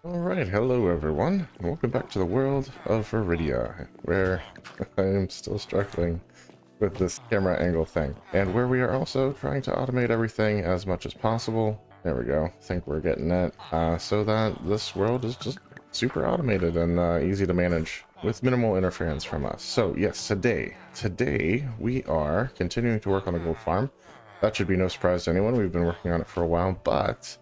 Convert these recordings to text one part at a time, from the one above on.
Alright, hello everyone, and welcome back to the world of Iridia, where I am still struggling with this camera angle thing, and where we are also trying to automate everything as much as possible. There we go, I think we're getting it, so that this world is just super automated and easy to manage with minimal interference from us. So yes, today we are continuing to work on the gold farm. That should be no surprise to anyone, we've been working on it for a while, but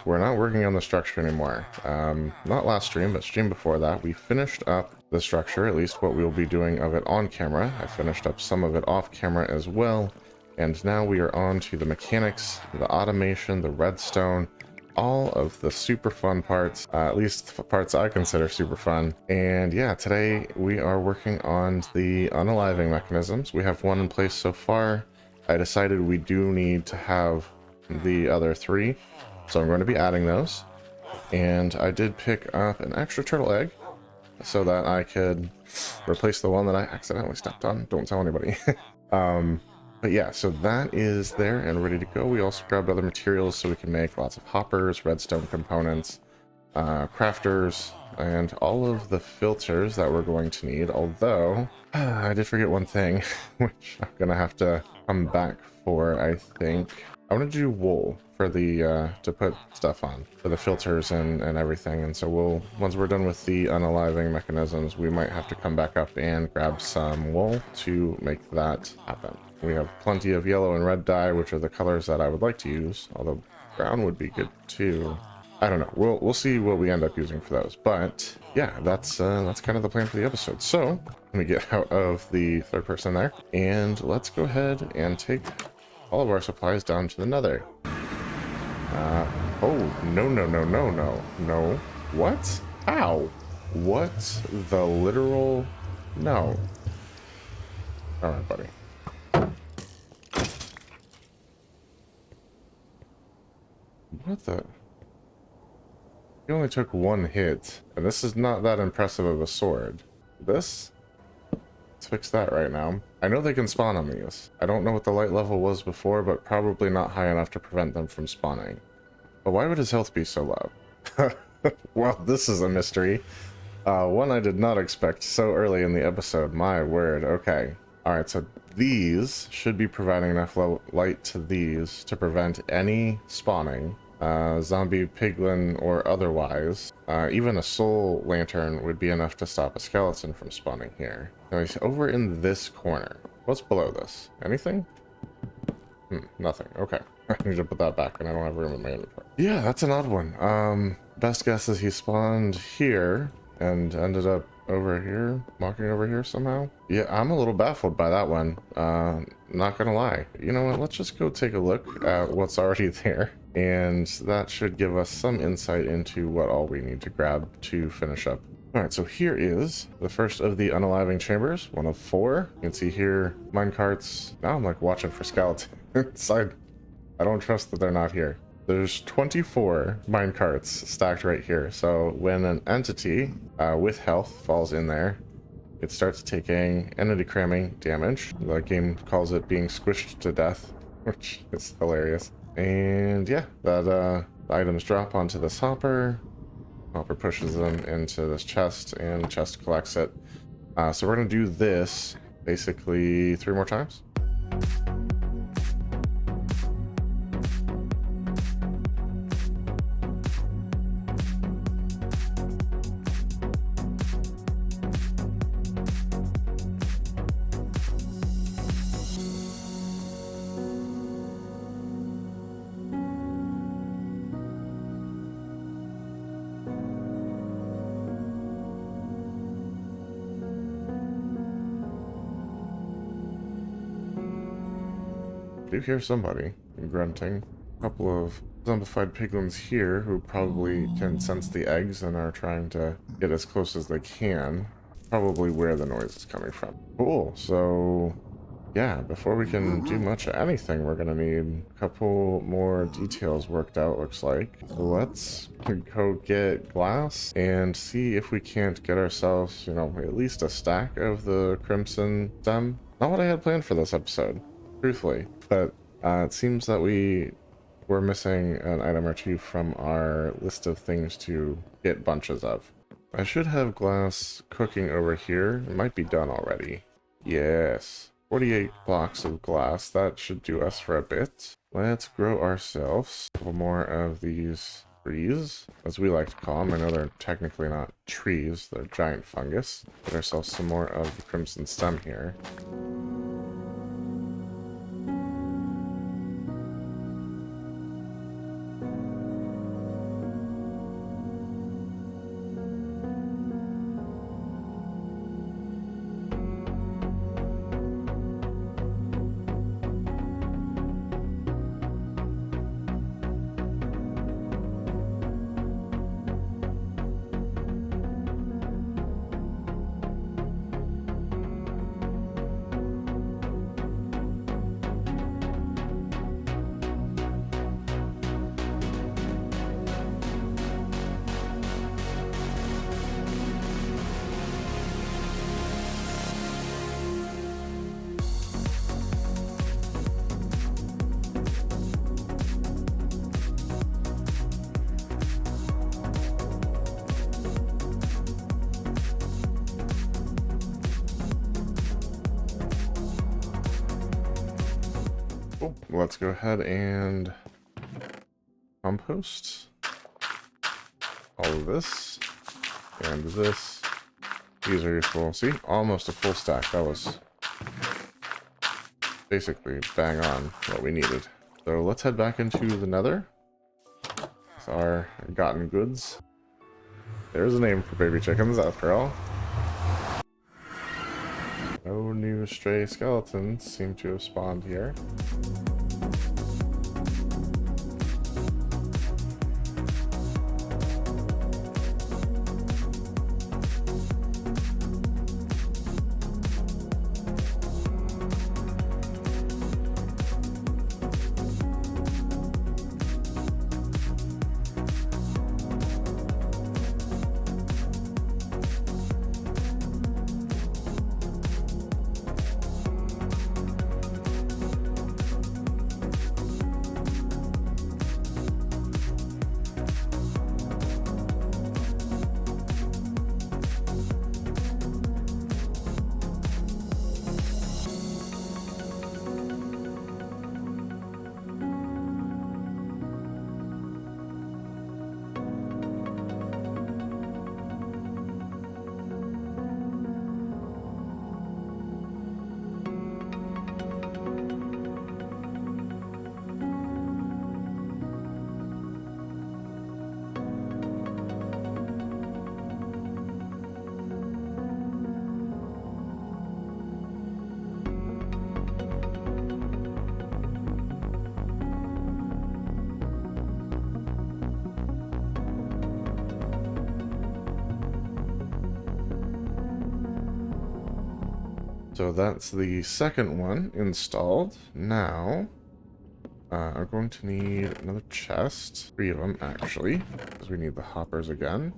we're not working on the structure anymore. Not last stream, but stream before that, we finished up the structure, at least what we'll be doing of it on camera. I finished up some of it off camera as well, and now we are on to the mechanics, the automation, the redstone, all of the super fun parts, at least parts I consider super fun. And yeah, today we are working on the unaliving mechanisms. We have one in place so far. I decided we do need to have the other three, so I'm going to be adding those. And I did pick up an extra turtle egg so that I could replace the one that I accidentally stepped on. Don't tell anybody. But yeah, so that is there and ready to go. We also grabbed other materials so we can make lots of hoppers, redstone components, crafters, and all of the filters that we're going to need. Although, I did forget one thing, which I'm going to have to come back for, I think. I want to do wool for the to put stuff on for the filters and everything, and so once we're done with the unaliving mechanisms, we might have to come back up and grab some wool to make that happen. We have plenty of yellow and red dye, which are the colors that I would like to use, although brown would be good too. I don't know, we'll see what we end up using for those, but yeah, that's kind of the plan for the episode. So let me get out of the third person there, and let's go ahead and take all of our supplies down to the nether. Oh, no. What? How? What the literal? No. Alright, buddy. What the? He only took one hit, and this is not that impressive of a sword. This? Let's fix that right now. I know they can spawn on these. I don't know what the light level was before, but probably not high enough to prevent them from spawning. But why would his health be so low? Well, this is a mystery. One I did not expect so early in the episode. My word. Okay. Alright, so these should be providing enough light to these to prevent any spawning. Zombie, piglin, or otherwise. Even a soul lantern would be enough to stop a skeleton from spawning here. Now he's over in this corner. What's below this? Anything? Nothing. Okay. I need to put that back, and I don't have room in my inventory. Yeah, that's an odd one. Best guess is he spawned here and ended up over here, walking over here somehow. Yeah, I'm a little baffled by that one. Not gonna lie. You know what? Let's just go take a look at what's already there, and that should give us some insight into what all we need to grab to finish up. Alright, so here is the first of the unaliving chambers, one of 4. You can see here minecarts. Now I'm like watching for skeletons. I don't trust that they're not here. There's 24 minecarts stacked right here. So when an entity with health falls in there, it starts taking entity cramming damage. The game calls it being squished to death, which is hilarious. And yeah, that the items drop onto this hopper. Hopper pushes them into this chest, and the chest collects it. So we're gonna do this basically 3 more times. I do hear somebody grunting. A couple of zombified piglins here who probably can sense the eggs and are trying to get as close as they can. Probably where the noise is coming from. Cool, so yeah, before we can do much of anything, we're gonna need a couple more details worked out, looks like. So let's go get glass and see if we can't get ourselves, you know, at least a stack of the crimson stem. Not what I had planned for this episode, truthfully, but it seems that we we're missing an item or two from our list of things to get bunches of. I should have glass cooking over here. It might be done already. Yes. 48 blocks of glass. That should do us for a bit. Let's grow ourselves a couple more of these trees, as we like to call them. I know they're technically not trees. They're giant fungus. Get ourselves some more of the crimson stem here. Cool. Let's go ahead and compost all of this and this. These are useful. See, almost a full stack. That was basically bang on what we needed. So let's head back into the nether with our gotten goods. There's a name for baby chickens, after all. No new stray skeletons seem to have spawned here. So that's the second one installed. Now, I'm going to need another chest. 3 of them, actually, because we need the hoppers again.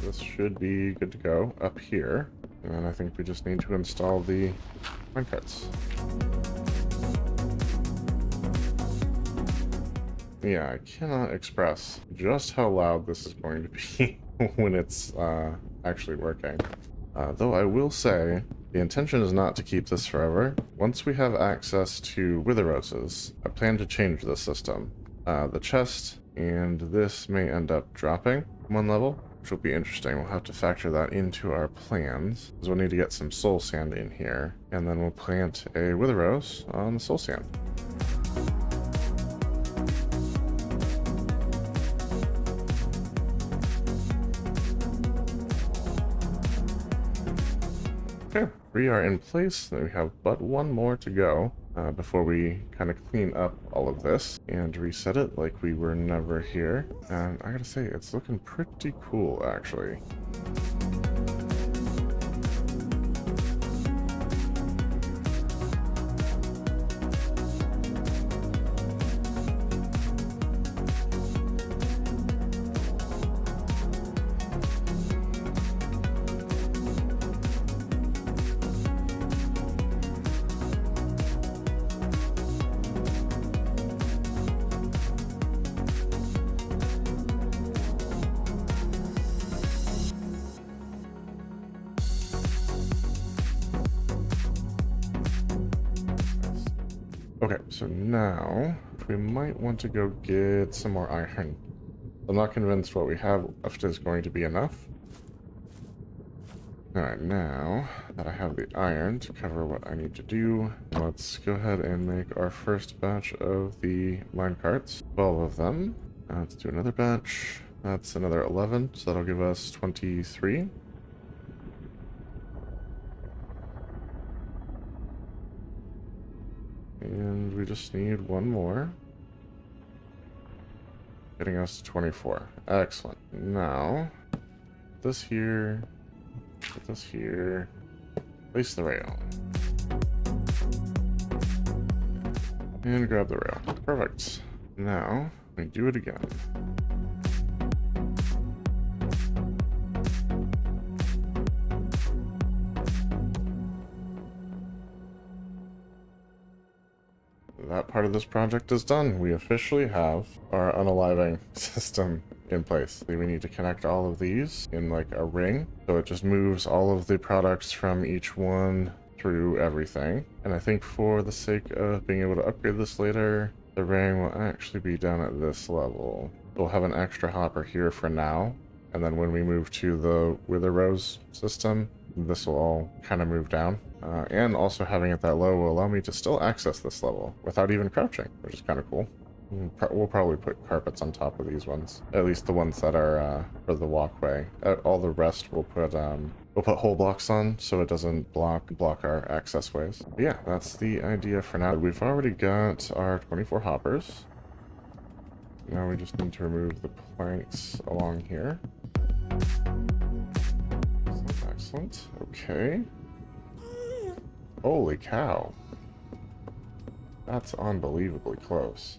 This should be good to go up here. And then I think we just need to install the minecarts. Yeah, I cannot express just how loud this is going to be when it's actually working. Though I will say, the intention is not to keep this forever. Once we have access to wither roses, I plan to change the system. The chest and this may end up dropping 1 level, which will be interesting. We'll have to factor that into our plans, because we'll need to get some soul sand in here, and then we'll plant a wither rose on the soul sand. Okay, 3 are in place. Then we have but 1 more to go before we kind of clean up all of this and reset it like we were never here. And I gotta say, it's looking pretty cool, actually. Okay, so now we might want to go get some more iron. I'm not convinced what we have left is going to be enough. Alright, now that I have the iron to cover what I need to do, let's go ahead and make our first batch of the mine carts. 12 of them. Let's do another batch. That's another 11, so that'll give us 23. And we just need 1 more. Getting us to 24. Excellent. Now, put this here. Put this here. Place the rail. And grab the rail. Perfect. Now, we do it again. That part of this project is done. We officially have our unaliving system in place. We need to connect all of these in like a ring, so it just moves all of the products from each one through everything. And I think for the sake of being able to upgrade this later, the ring will actually be down at this level. We'll have an extra hopper here for now, and then when we move to the wither rows system, this will all kind of move down. And also having it that low will allow me to still access this level without even crouching, which is kind of cool. We'll probably put carpets on top of these ones, at least the ones that are for the walkway. All the rest we'll put whole blocks on so it doesn't block our access ways. But yeah, that's the idea for now. We've already got our 24 hoppers. Now we just need to remove the planks along here. Excellent. Okay. Holy cow. That's unbelievably close.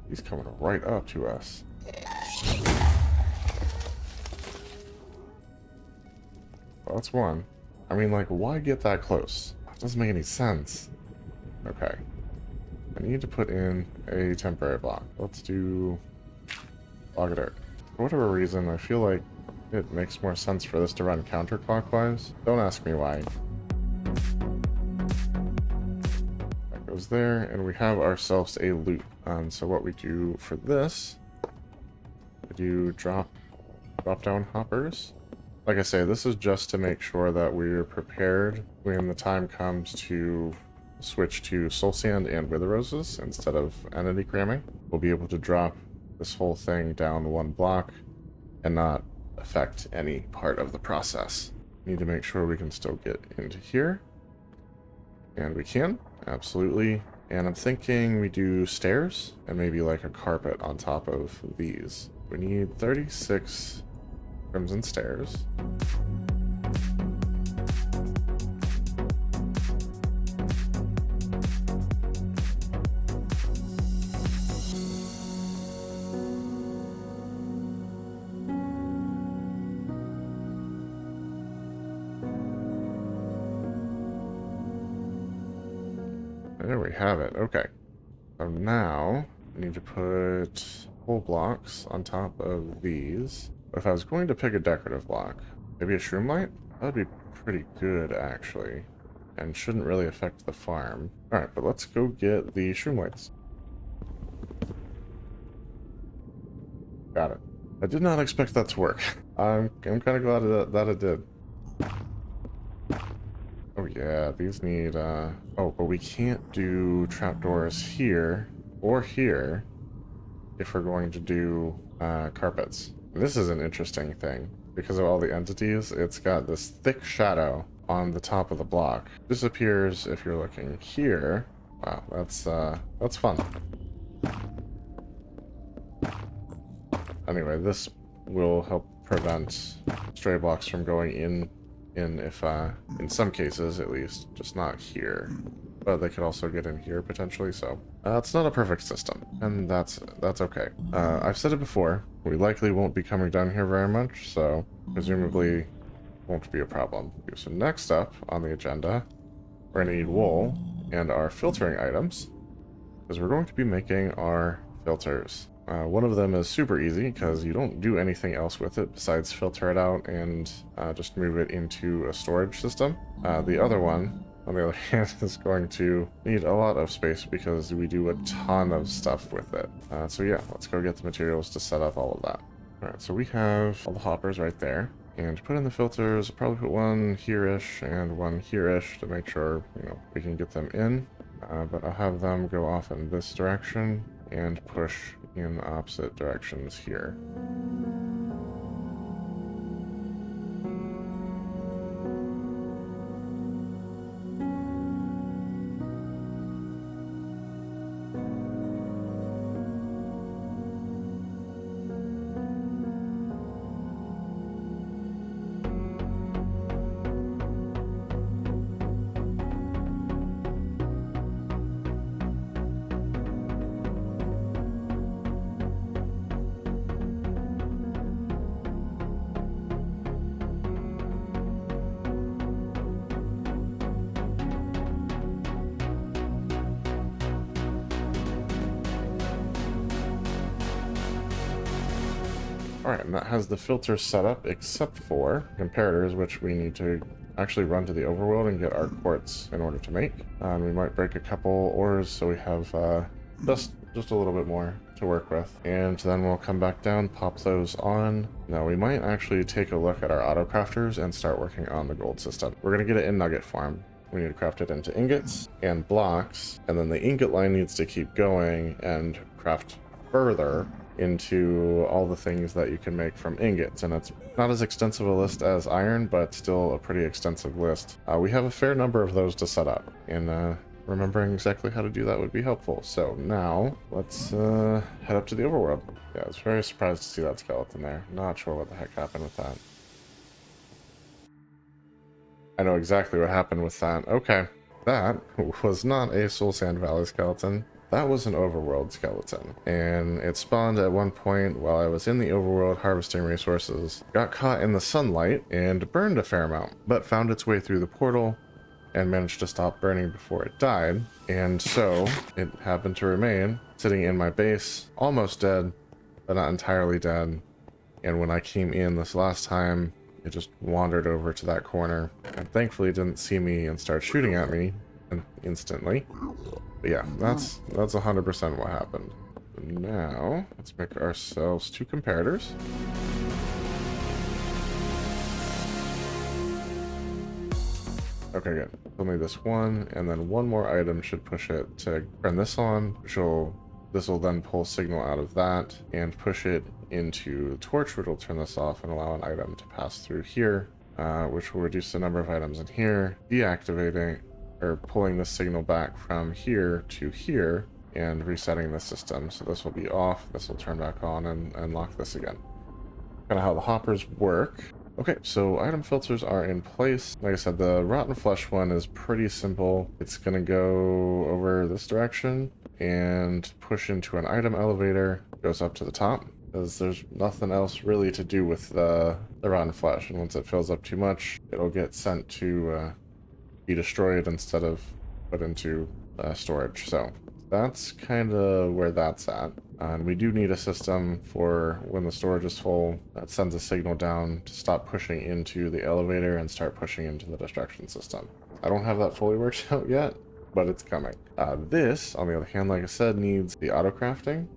He's coming right up to us. Well, that's one. I mean, like, why get that close? That doesn't make any sense. Okay. I need to put in a temporary block. Let's do block of dirt. For whatever reason, I feel like it makes more sense for this to run counterclockwise. Don't ask me why. That goes there, and we have ourselves a loop. So what we do for this, we do drop down hoppers. Like I say, this is just to make sure that we're prepared when the time comes to switch to soul sand and wither roses instead of entity cramming. We'll be able to drop this whole thing down 1 block and not affect any part of the process. Need to make sure we can still get into here. And we can, absolutely. And I'm thinking we do stairs and maybe like a carpet on top of these. We need 36 crimson stairs. There we have it. Okay. So now I need to put whole blocks on top of these. But if I was going to pick a decorative block, maybe a shroom light? That would be pretty good, actually. And shouldn't really affect the farm. Alright, but let's go get the shroom lights. Got it. I did not expect that to work. I'm kind of glad that it did. Oh yeah, these need, oh, but we can't do trapdoors here or here if we're going to do carpets. This is an interesting thing. because of all the entities, it's got this thick shadow on the top of the block. Disappears if you're looking here. Wow, that's fun. Anyway, this will help prevent stray blocks from going in if in some cases at least, just not here. But they could also get in here potentially, so it's not a perfect system, and that's okay. I've said it before, we likely won't be coming down here very much, so presumably won't be a problem. So next up on the agenda, we're going to need wool and our filtering items, because we're going to be making our filters. One of them is super easy because you don't do anything else with it besides filter it out and just move it into a storage system. The other one, on the other hand, is going to need a lot of space because we do a ton of stuff with it. So yeah, let's go get the materials to set up all of that. Alright, so we have all the hoppers right there. And to put in the filters, I'll probably put one here-ish and one here-ish to make sure, you know, we can get them in. But I'll have them go off in this direction and push in opposite directions here. Alright, and that has the filter set up except for comparators, which we need to actually run to the overworld and get our quartz in order to make. We might break a couple ores so we have just a little bit more to work with. And then we'll come back down, pop those on. Now we might actually take a look at our auto crafters and start working on the gold system. We're going to get it in nugget form. We need to craft it into ingots and blocks, and then the ingot line needs to keep going and craft further into all the things that you can make from ingots. And it's not as extensive a list as iron, but still a pretty extensive list. We have a fair number of those to set up, and remembering exactly how to do that would be helpful. So now let's head up to the overworld. Yeah, I was very surprised to see that skeleton there. Not sure what the heck happened with that. I know exactly what happened with that. Okay, that was not a Soul Sand Valley skeleton. That was an overworld skeleton, and it spawned at one point while I was in the overworld harvesting resources, got caught in the sunlight and burned a fair amount, but found its way through the portal and managed to stop burning before it died. And so it happened to remain sitting in my base, almost dead, but not entirely dead. And when I came in this last time, it just wandered over to that corner and thankfully didn't see me and start shooting at me instantly. But yeah, that's 100% what happened. Now, let's make ourselves 2 comparators. Okay, good. Only this one, and then one more item should push it to turn this on, this will then pull signal out of that and push it into the torch, which will turn this off and allow an item to pass through here, which will reduce the number of items in here, deactivating or pulling the signal back from here to here and resetting the system. So this will be off, this will turn back on and lock this again. Kind of how the hoppers work. Okay, so item filters are in place. Like I said, the rotten flesh one is pretty simple. It's gonna go over this direction and push into an item elevator, goes up to the top, because there's nothing else really to do with the rotten flesh. And once it fills up too much, it'll get sent to be destroyed instead of put into storage. So that's kind of where that's at. And we do need a system for when the storage is full that sends a signal down to stop pushing into the elevator and start pushing into the destruction system. I don't have that fully worked out yet, but it's coming. This, on the other hand, like I said, needs the auto crafting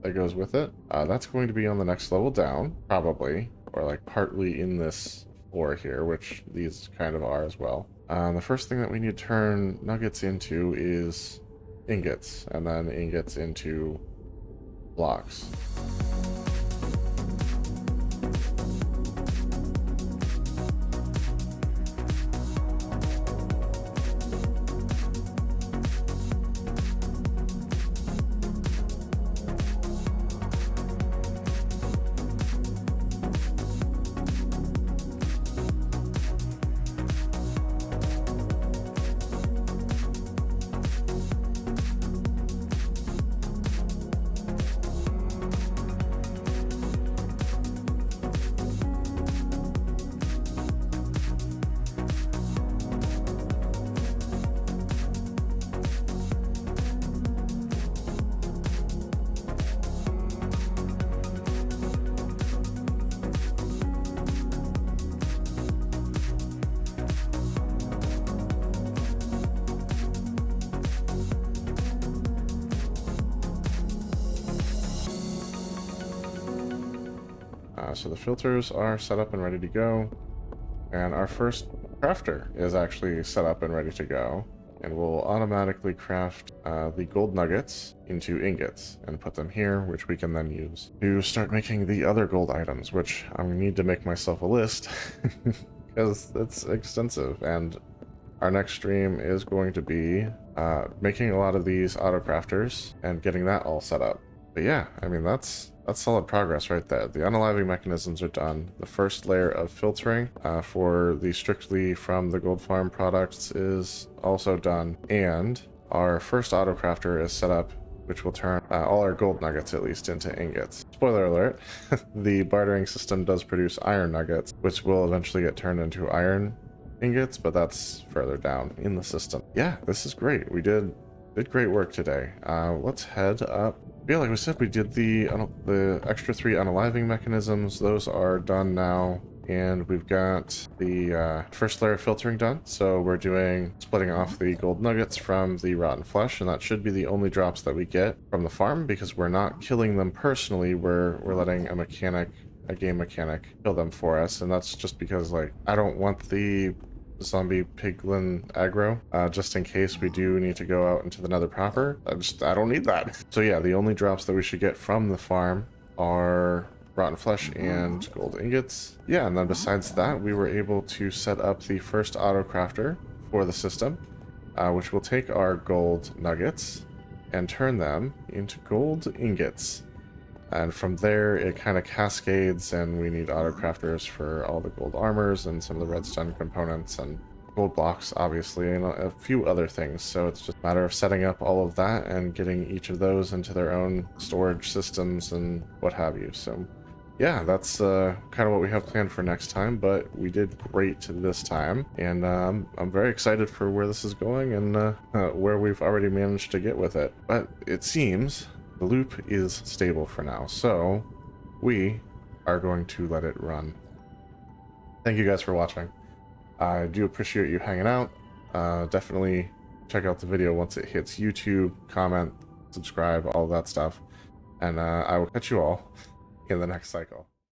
that goes with it. That's going to be on the next level down, probably, or like partly in this floor here, which these kind of are as well. The first thing that we need to turn nuggets into is ingots, and then ingots into blocks. So the filters are set up and ready to go, and our first crafter is actually set up and ready to go, and we'll automatically craft the gold nuggets into ingots and put them here, which we can then use to start making the other gold items, which I need to make myself a list because it's extensive, and our next stream is going to be making a lot of these auto crafters and getting that all set up. But yeah, I mean, that's solid progress right there. The unaliving mechanisms are done. The first layer of filtering for the strictly from the gold farm products is also done. And our first auto crafter is set up, which will turn all our gold nuggets at least into ingots. Spoiler alert, the bartering system does produce iron nuggets, which will eventually get turned into iron ingots, but that's further down in the system. Yeah, this is great. We did great work today. Let's head up. Yeah, like we said, we did the extra 3 unaliving mechanisms. Those are done now, and we've got the first layer of filtering done. So we're splitting off the gold nuggets from the rotten flesh, and that should be the only drops that we get from the farm, because we're not killing them personally. We're letting a game mechanic kill them for us, and that's just because, like, I don't want the zombie piglin aggro, just in case we do need to go out into the nether proper. I don't need that. So yeah, the only drops that we should get from the farm are rotten flesh and gold ingots. Yeah, and then besides that, we were able to set up the first auto crafter for the system, which will take our gold nuggets and turn them into gold ingots. And from there, it kind of cascades, and we need auto crafters for all the gold armors and some of the redstone components and gold blocks, obviously, and a few other things. So it's just a matter of setting up all of that and getting each of those into their own storage systems and what have you. So yeah, that's kind of what we have planned for next time, but we did great this time, and I'm very excited for where this is going and where we've already managed to get with it. But it seems the loop is stable for now, so we are going to let it run. Thank you guys for watching. I do appreciate you hanging out. Definitely check out the video once it hits YouTube, comment, subscribe, all that stuff. And I will catch you all in the next cycle.